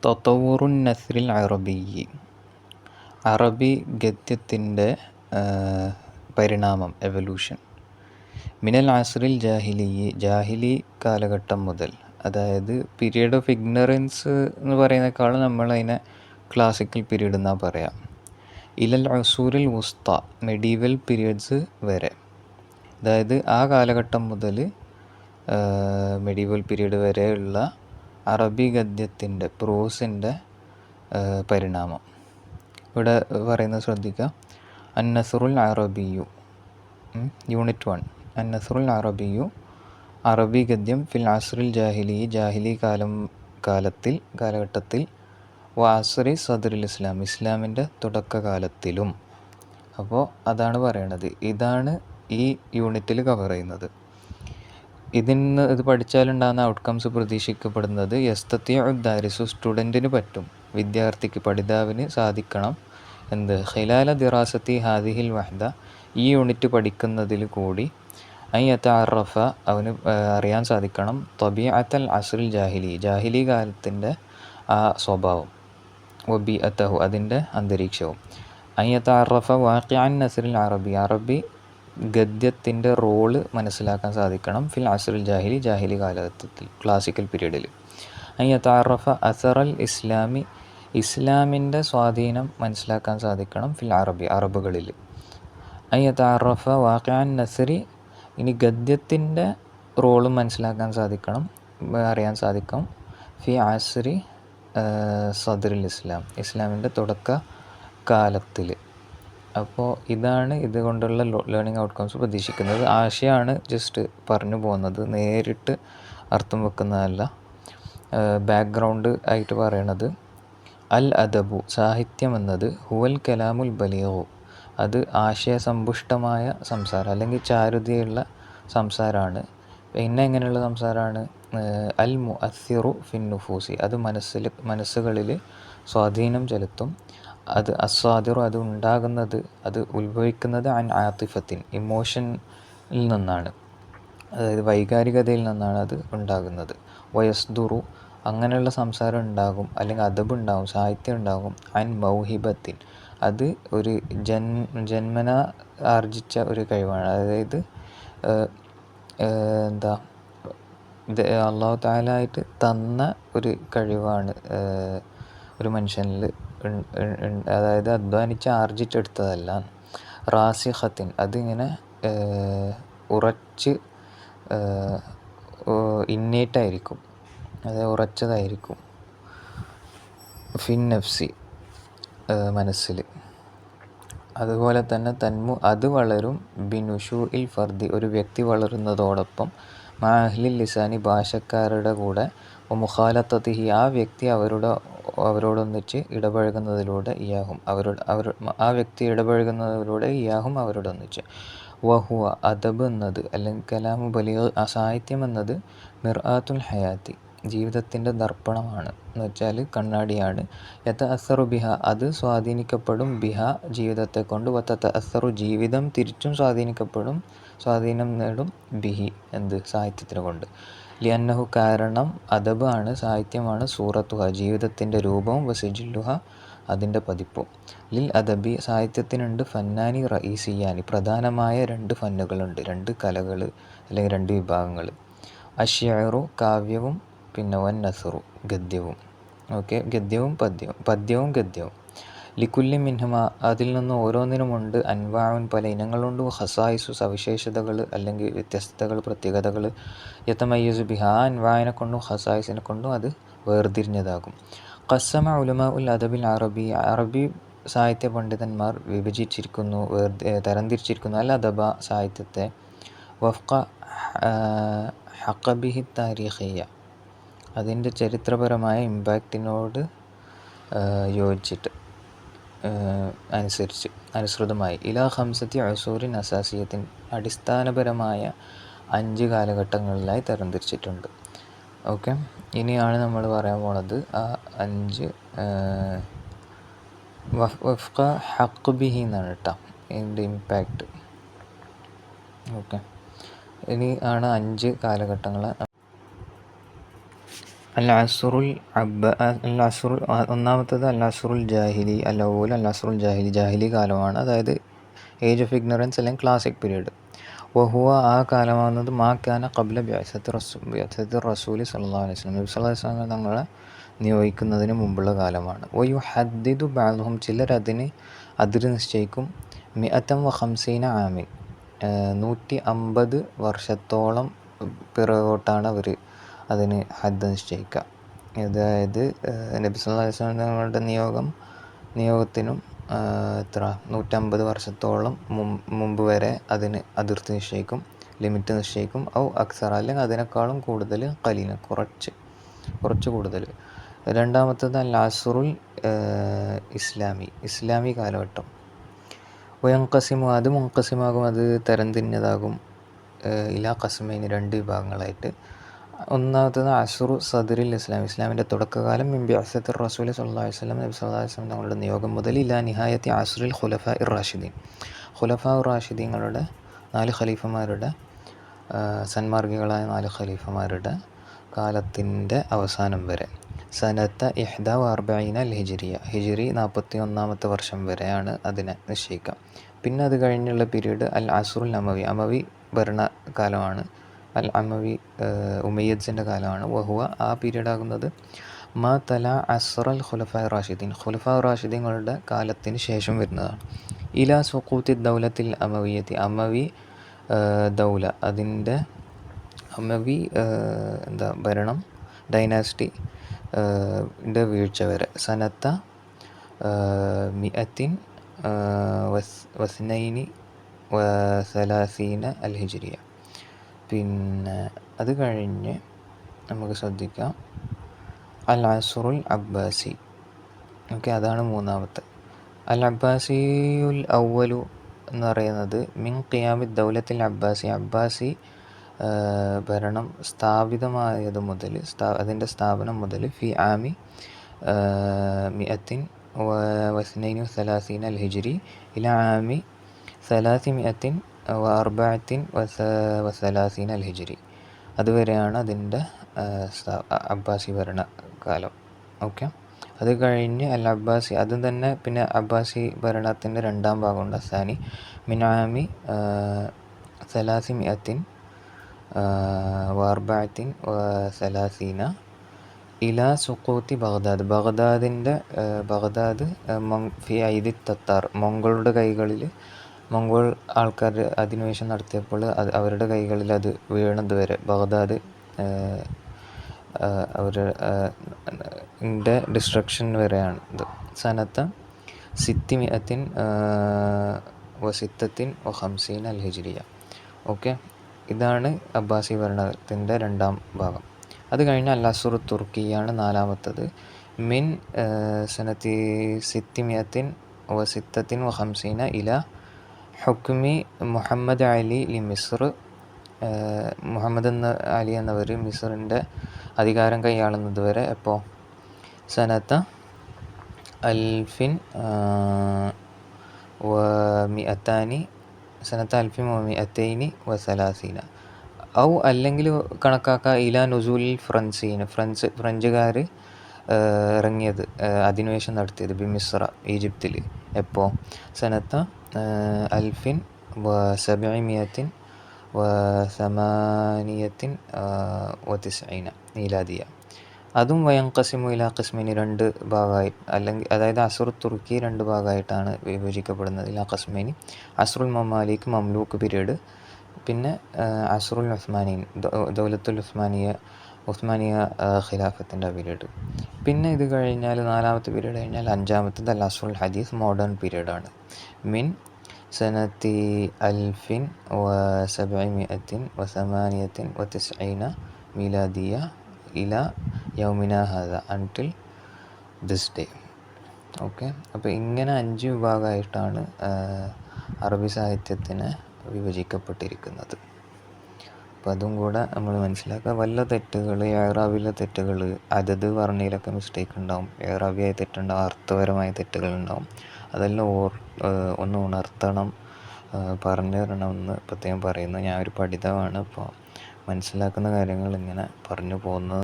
തതവ്വുറുൻ നസ്രിൽ അറബിയ്യി, അറബി ഗദ്യത്തിൻ്റെ പരിണാമം, എവല്യൂഷൻ. മിനൽ അസ്രിൽ ജാഹിലിയ്യി, ജാഹിലി കാലഘട്ടം മുതൽ, അതായത് പീരിയഡ് ഓഫ് ഇഗ്നറൻസ് എന്ന് പറയുന്നേക്കാളും നമ്മളതിനെ ക്ലാസിക്കൽ പീരീഡ് എന്നാണ് പറയാം. ഇലൽ അസൂറിൽ വുസ്ത, മെഡീവൽ പീരിയഡ്സ് വരെ, അതായത് ആ കാലഘട്ടം മുതൽ മെഡീവൽ പീരീഡ് വരെയുള്ള അറബി ഗദ്യത്തിൻ്റെ, പ്രോസിൻ്റെ പരിണാമം. ഇവിടെ പറയുന്നത് ശ്രദ്ധിക്കുക. അന്നസ്റുൽ അറബിയു, യൂണിറ്റ് 1. അന്നസ്റുൽ അറബിയു, അറബി ഗദ്യം ഫിൽ അസ്റിൽ ജാഹിലി, ജാഹിലി കാലഘട്ടത്തിൽ, വാസ്രി സദറുൽ ഇസ്ലാം, ഇസ്ലാമിൻ്റെ തുടക്കകാലത്തിലും. അപ്പോൾ അതാണ് പറയണത്. ഇതാണ് ഈ യൂണിറ്റിൽ കവർ ചെയ്യുന്നത്. ഇത് പഠിച്ചാലുണ്ടാകുന്ന ഔട്ട്കംസ് പ്രതീക്ഷിക്കപ്പെടുന്നത് യസ്തത്തിഉ ദാരിസു, സ്റ്റുഡൻറ്റിന് പറ്റും, വിദ്യാർത്ഥിക്ക്, പഠിതാവിന് സാധിക്കണം. എന്ത്? ഖിലാല ദിറാസത്തി ഹാദിഹിൽ വഹദ, ഈ യൂണിറ്റ് പഠിക്കുന്നതിൽ കൂടി, അൻ യതഅറഫ, അവന് അറിയാൻ സാധിക്കണം, തബീഅത്തൽ അസ്റിൽ ജാഹിലി, ജാഹിലി കാലത്തിൻ്റെ ആ സ്വഭാവം, വബീഅത്തഹു, അതിൻ്റെ അന്തരീക്ഷവും. അൻ യതഅറഫ വാഖിഅൻ നസ്റിൽ അറബി, അറബി ഗദ്യത്തിൻ്റെ റോള് മനസ്സിലാക്കാൻ സാധിക്കണം. ഫിൽ അസ്റിൽ ജാഹിലി, ജാഹിലി കാലഘട്ടത്തിൽ, ക്ലാസിക്കൽ പീരീഡിൽ. അൻ യതഅറഫ അസറൽ ഇസ്ലാമി, ഇസ്ലാമിൻ്റെ സ്വാധീനം മനസ്സിലാക്കാൻ സാധിക്കണം. ഫിൽ അറബി, അറബുകളിൽ. അൻ യതഅറഫ വാഖിഅൻ നസ്രി, ഇനി ഗദ്യത്തിൻ്റെ റോളും മനസ്സിലാക്കാൻ സാധിക്കണം, അറിയാൻ സാധിക്കും. ഫി അസ്രി സദറുൽ ഇസ്ലാം, ഇസ്ലാമിൻ്റെ തുടക്ക കാലത്തിൽ. അപ്പോൾ ഇതാണ് ഇതുകൊണ്ടുള്ള ലേണിംഗ് ഔട്ട്കംസ് പ്രതീക്ഷിക്കുന്നത്. ആശയമാണ് ജസ്റ്റ് പറഞ്ഞു പോകുന്നത്, നേരിട്ട് അർത്ഥം വെക്കുന്നതല്ല. ബാക്ക്ഗ്രൗണ്ട് ആയിട്ട് പറയണത്, അൽ അദബു, സാഹിത്യം എന്നത്, ഹുവൽ കലാമുൽ ബലീഗു, അത് ആശയസമ്പുഷ്ടമായ സംസാരം അല്ലെങ്കിൽ ചാരുതയുള്ള സംസാരമാണ്. പിന്നെ എങ്ങനെയുള്ള സംസാരമാണ്? അൽ മുഅസ്സിറു ഫിൻ നുഫൂസി, അത് മനസ്സുകളിൽ സ്വാധീനം ചെലുത്തും. അത് അസ്സാദിറു, അത് ഉണ്ടാകുന്നത്, അത് ഉത്ഭവിക്കുന്നത് അൻ ആതിഫത്തിൻ, ഇമോഷനിൽ നിന്നാണ്, അതായത് വൈകാരികതയിൽ നിന്നാണ് അത് ഉണ്ടാകുന്നത്. വയസ്ദുറു, അങ്ങനെയുള്ള സംസാരം ഉണ്ടാകും, അല്ലെങ്കിൽ അദബ് ഉണ്ടാകും, സാഹിത്യം ഉണ്ടാകും. അൻ മൗഹിബത്തിൻ, അത് ഒരു ജന്മന ആർജിച്ച ഒരു കഴിവാണ്, അതായത് അള്ളാഹു തആലയായിട്ട് തന്ന ഒരു കഴിവാണ് ഒരു മനുഷ്യനിൽ, അതായത് അധ്വാനിച്ച് ആർജിച്ചെടുത്തതല്ല. റാസിഖത്തിൻ, അതിങ്ങനെ ഉറച്ച് ഇന്നേറ്റായിരിക്കും, അതായത് ഉറച്ചതായിരിക്കും. ഫിൻ നഫ്സി, മനസ്സിൽ. അതുപോലെ തന്നെ അത് വളരും. ബിനുഷു ഇൽ ഫർദി, ഒരു വ്യക്തി വളരുന്നതോടൊപ്പം, മാഹ്ലിൽ ലിസാനി, ഭാഷക്കാരുടെ കൂടെ, മുഖാലത്തത്തിഹി, ആ വ്യക്തി അവരോടൊന്നിച്ച് ഇടപഴകുന്നതിലൂടെ, ആ വ്യക്തി ഇടപഴകുന്നതിലൂടെ അവരോടൊന്നിച്ച്. വഹുവ, അദബ് എന്നത്, അല്ലെങ്കിൽ കലാമു ബലീഗ്, അസാഹിത്യം എന്നത്, മിർആത്തുൽ ഹയാത്തി, ജീവിതത്തിൻ്റെ ദർപ്പണമാണ്, എന്ന് വെച്ചാൽ കണ്ണാടിയാണ്. യതഅസ്സറു ബിഹ, അത് സ്വാധീനിക്കപ്പെടും, ബിഹ, ജീവിതത്തെ കൊണ്ട്. വതതഅസ്സറു, ജീവിതം തിരിച്ചും സ്വാധീനം നേടും, ബിഹി, എന്ത്? സാഹിത്യത്തിനെ കൊണ്ട്. ലിഅന്നഹു, കാരണം അദബ് ആണ്, സാഹിത്യമാണ്, സൂറത്തുഹ, ജീവിതത്തിൻ്റെ രൂപവും, വസിജില്ലുഹ, അതിൻ്റെ പതിപ്പും. ലിൽ അദബി, സാഹിത്യത്തിനുണ്ട്, ഫന്നാനി റഈസിയാനി, പ്രധാനമായ 2 ഫന്നുകളുണ്ട്, 2 കലകൾ അല്ലെങ്കിൽ 2 വിഭാഗങ്ങൾ. അശ്ശിഅറു, കാവ്യവും, പിന്നെ വൻ നസ്റു, ഗദ്യവും. ഓക്കെ, ഗദ്യവും പദ്യവും ഗദ്യവും. ലിക്കുല്ലി മിൻഹുമ, അതിൽ നിന്ന് ഓരോന്നിനുമുണ്ട്, അൻവാഉൻ, പല ഇനങ്ങളുണ്ട്, ഖസായിസു, സവിശേഷതകൾ അല്ലെങ്കിൽ വ്യത്യസ്തതകൾ, പ്രത്യേകതകൾ. യതമയ്യസു ബിഹ, അൻവാഇനെ കൊണ്ടും ഖസായിസിനെ കൊണ്ടും അത് വേർതിരിഞ്ഞതാകും. ഖസ്സമ ഉലമാ ഉൽ അദബിൽ അറബി, അറബി സാഹിത്യ പണ്ഡിതന്മാർ തരംതിരിച്ചിരിക്കുന്നു, അൽ അദബ, സാഹിത്യത്തെ, വഫ്ക ഹഖബിഹി താരീഖിയ്യ, അതിൻ്റെ ചരിത്രപരമായ ഇമ്പാക്റ്റിനോട് യോജിച്ചിട്ട്, അനുസൃതമായി. ഇലാ ഖംസത്തി അസൂറിൻ അസാസിയത്തിൻ, അടിസ്ഥാനപരമായ 5 കാലഘട്ടങ്ങളിലായി തരംതിരിച്ചിട്ടുണ്ട്. ഓക്കെ, ഇനിയാണ് നമ്മൾ പറയാൻ പോണത് ആ 5 വഫ്ക ഹഖബിഹി എന്നാണ് കേട്ടോ ഇതിൻ്റെ ഇമ്പാക്റ്റ്. ഓക്കെ, ഇനി ആണ് 5 കാലഘട്ടങ്ങൾ. അൽ അസുറുൽ അൽ അസുറുൽ ഒന്നാമത്തത് അൽ അസുറുൽ ജാഹിലി അല്ലവൂൽ അൽ അസുറുൽ ജാഹിലി കാലമാണ്. അതായത് ഏജ് ഓഫ് ഇഗ്നറൻസ് അല്ലെങ്കിൽ ക്ലാസിക് പീരീഡ്. വഹുവ ആ കാലമാകുന്നത് മാക്കാന ഖബ്ല ബിഅസത്തി റസൂലി സല്ലല്ലാഹു അലൈഹി വസല്ലം, നബി സല്ലല്ലാഹു അലൈഹി വസല്ലം തങ്ങളെ നിയോഗിക്കുന്നതിന് മുമ്പുള്ള കാലമാണ്. വയുഹദ്ദിദു ബഅ്ദുഹും ചിലർ അതിന് അതിര് നിശ്ചയിക്കും മിഅത്തൻ വഖംസീന ആമിൻ 150 വർഷത്തോളം പിറകോട്ടാണ് അവർ അതിന് ഹദ്ദ് നിശ്ചയിക്കുക. അതായത് നബി സല്ലല്ലാഹു അലൈഹി വസല്ലം തങ്ങളുടെ നിയോഗത്തിനും 150 വർഷത്തോളം മുമ്പ് വരെ അതിന് അതിർത്തി നിശ്ചയിക്കും, ലിമിറ്റ് നിശ്ചയിക്കും. അക്സർ അല്ലെങ്കിൽ അതിനേക്കാളും കൂടുതൽ ഖലീല കുറച്ച് കൂടുതൽ. രണ്ടാമത്തത് അൽ അസുറുൽ ഇസ്ലാമി കാലഘട്ടം. വയൻഖസിമു അത് മുൻഖസിമാകും, അത് തരംതിരിഞ്ഞതാകും ഇലാ ഖസ്മൈനി 2 വിഭാഗങ്ങളായിട്ട്. ഒന്നാമത്തത് അസുറു സദറിൽ ഇസ്ലാമിൻ്റെ തുടക്കകാലം മിൻ ബിഅസത്തി റസൂൽ സല്ലല്ലാഹു അലൈഹി വസല്ലം, നബി സല്ലല്ലാഹു അലൈഹി വസല്ലം തങ്ങളുടെ നിയോഗം മുതൽ ഇലാ നിഹായത്തി അസുറിൽ ഖുലഫാ റാഷിദീങ്ങളുടെ 4 ഖലീഫമാരുടെ സന്മാർഗികളായ 4 ഖലീഫമാരുടെ കാലത്തിൻ്റെ അവസാനം വരെ. സനത്ത 41 അൽ ഹിജ്രിയ ഹിജ്രി 41-ാമത്തെ വർഷം വരെയാണ് അതിനെ നിശ്ചയിക്കുക. പിന്നെ അത് കഴിഞ്ഞുള്ള പീരീഡ് അൽ അസുറുൽ അമവി ഭരണകാലമാണ്. അൽ അമവി ഉമയ്യദ്സിൻ്റെ കാലമാണ്. വഹുവ ആ പീരീഡ് ആകുന്നത് മാ തല അസ്റൽ ഖുലഫാ റാഷിദീങ്ങളുടെ കാലത്തിന് ശേഷം വരുന്നതാണ്. ഇലാ സുഖൂത്തി ദൗലത്തിൽ അമവിയത്തി അമവി ദൗല അതിൻ്റെ അമവി ഭരണം ഡൈനാസ്റ്റി ൻ്റെ വീഴ്ച വരെ. സനത്ത മിഅത്തിൻ വസ്നൈനി വസലാസീന അൽ ഹിജ്രിയ. പിന്നെ അത് കഴിഞ്ഞ് നമുക്ക് ശ്രദ്ധിക്കാം അൽ അസുറുൽ അബ്ബാസി. ഓക്കെ, അതാണ് മൂന്നാമത്തെ. അൽ അബ്ബാസിയുൽ അവ്വലു എന്ന് പറയുന്നത് മിൻ ഖിയാമി ദൗലത്തിൽ അബ്ബാസി ഭരണം സ്ഥാപിതമായത് മുതൽ അതിൻ്റെ സ്ഥാപനം മുതൽ ഫി ആമി മിഅത്തിൻ വസ്നൈനി വസലാസീന അൽ ഹിജ്രി ഇല ആമി 334 അൽ ഹിജ്രി. അതുവരെയാണ് അതിൻ്റെ അബ്ബാസി ഭരണകാലം. ഓക്കെ, അത് കഴിഞ്ഞ് അൽ അബ്ബാസി അതും തന്നെ പിന്നെ അബ്ബാസി ഭരണത്തിൻ്റെ രണ്ടാം ഭാഗമുണ്ട്. അസാനി മിനാമി 334 ഇലാ സുഖൂത്തി ബഗ്ദാദ് ഫി ഐദി തത്താർ മംഗോൾ ആൾക്കാർ അധിനിവേശം നടത്തിയപ്പോൾ അവരുടെ കൈകളിൽ അത് വീണത് വരെ ബഗ്ദാദ് അവരുടെ ഡിസ്ട്രക്ഷൻ വരെയാണ് ഇത്. സനത്ത 656 അൽ ഹിജ്രിയ. ഓക്കെ, ഇതാണ് അബ്ബാസി ഭരണത്തിൻ്റെ രണ്ടാം ഭാഗം. അത് കഴിഞ്ഞ് അൽ അസുറു തുർക്കിയാണ് നാലാമത്തത്. മിൻ സനത്തി 656 ഇല ഹുക്മി മുഹമ്മദ് അലി ലി മിസ്ർ. മുഹമ്മദ് അലി എന്നവർ മിസ്റിൻ്റെ അധികാരം കൈയാളുന്നത് വരെ. എപ്പോൾ? സനത്ത 1230 അല്ലെങ്കിൽ കണക്കാക്കുക ഇല നുസൂലിൽ ഫ്രഞ്ചുകാർ ഇറങ്ങിയത് അധിനിവേശം നടത്തിയത് ബിമിസ്ര ഈജിപ്തിൽ. എപ്പോൾ? സനത്ത 1798 മീലാദിയ. അതും വയൻഖസിമു ഇലാ ഖിസ്മൈനി 2 ഭാഗമായി, അല്ലെങ്കിൽ അതായത് അസുർ തുർക്കി 2 ഭാഗമായിട്ടാണ് വിഭജിക്കപ്പെടുന്നത്. ഇലാ ഖിസ്മൈനി അസുറുൽ മംലൂക്ക് പീരീഡ്, പിന്നെ അസുറുൽ ഉസ്മാനിയൻ ദൗലത്തുൽ ഉസ്മാനിയ ഖിലാഫത്തിൻ്റെ പീരീഡ്. പിന്നെ ഇത് കഴിഞ്ഞാൽ നാലാമത്തെ പീരീഡ് കഴിഞ്ഞാൽ അഞ്ചാമത്തത് അൽ അസുറുൽ ഹദീസ് മോഡേൺ പീരീഡാണ്. മിൻ സനത്തി 1798 മീലാദിയ ഇല യൗമിന ഹാദ അൺടിൽ ദിസ് ഡേ. ഓക്കെ, അപ്പോൾ ഇങ്ങനെ 5 വിഭാഗമായിട്ടാണ് അറബി സാഹിത്യത്തിന് വിഭജിക്കപ്പെട്ടിരിക്കുന്നത്. അപ്പോൾ അതും കൂടെ നമ്മൾ മനസ്സിലാക്കുക. വല്ല തെറ്റുകൾ, ഏറാബിലെ തെറ്റുകൾ, അതത് പറഞ്ഞതിലൊക്കെ മിസ്റ്റേക്ക് ഉണ്ടാവും, ഏറാബിയായ തെറ്റുണ്ടാവും, അർത്ഥപരമായ തെറ്റുകളുണ്ടാവും. അതെല്ലാം ഒന്ന് ഉണർത്തണം, പറഞ്ഞു തരണമെന്ന് പ്രത്യേകം പറയുന്നു. ഞാൻ ഒരു പഠിതാവാണ്, അപ്പോൾ മനസ്സിലാക്കുന്ന കാര്യങ്ങൾ ഇങ്ങനെ പറഞ്ഞു പോകുന്നത്